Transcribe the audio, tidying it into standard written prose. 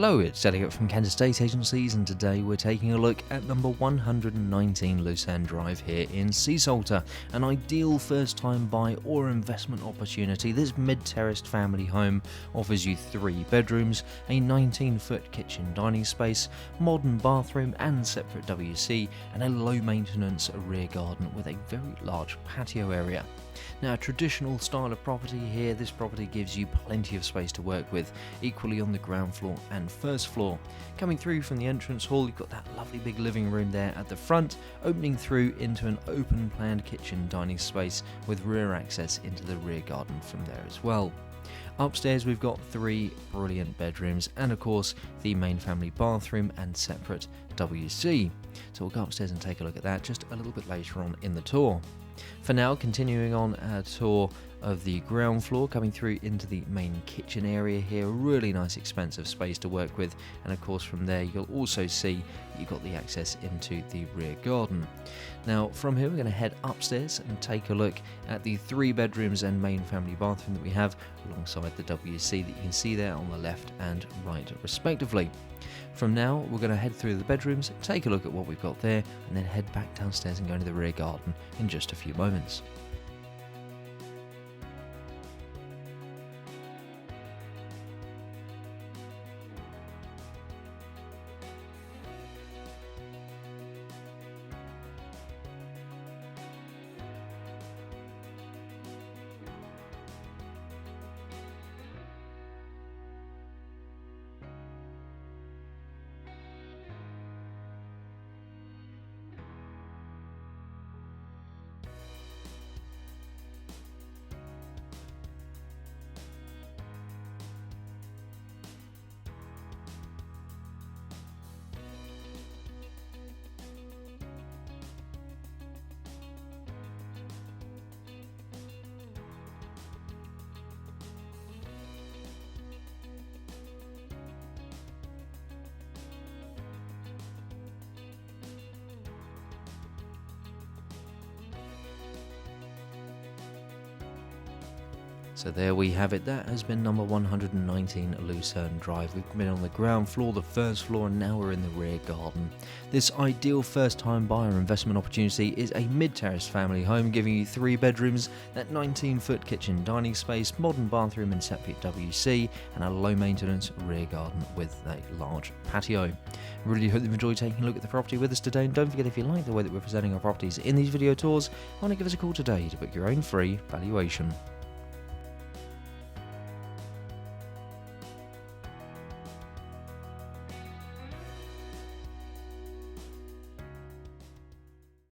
Hello, it's Elliot from Kent Estate Agencies, and today we're taking a look at number 119 Lucerne Drive here in Seasalter, an ideal first-time buy or investment opportunity. This mid-terraced family home offers you 3 bedrooms, a 19-foot kitchen dining space, modern bathroom and separate WC, and a low-maintenance rear garden with a very large patio area. Now, a traditional style of property here, this property gives you plenty of space to work with, equally on the ground floor and first floor. Coming through from the entrance hall, you've got that lovely big living room there at the front, opening through into an open planned kitchen dining space with rear access into the rear garden from there as well. Upstairs we've got 3 brilliant bedrooms and of course the main family bathroom and separate WC. So we'll go upstairs and take a look at that just a little bit later on in the tour. For now, continuing on our tour of the ground floor, coming through into the main kitchen area here, really nice expansive space to work with, and of course from there you'll also see you've got the access into the rear garden. Now from here we're going to head upstairs and take a look at the 3 bedrooms and main family bathroom that we have alongside the WC that you can see there on the left and right respectively. From now we're going to head through the bedrooms, take a look at what we've got there, and then head back downstairs and go into the rear garden in just a few moments. So there we have it, that has been number 119 Lucerne Drive. We've been on the ground floor, the first floor, and now we're in the rear garden. This ideal first time buyer investment opportunity is a mid-terrace family home giving you 3 bedrooms, that 19-foot kitchen dining space, modern bathroom and separate WC, and a low maintenance rear garden with a large patio. Really hope you've enjoyed taking a look at the property with us today, and don't forget, if you like the way that we're presenting our properties in these video tours, why not give us a call today to book your own free valuation.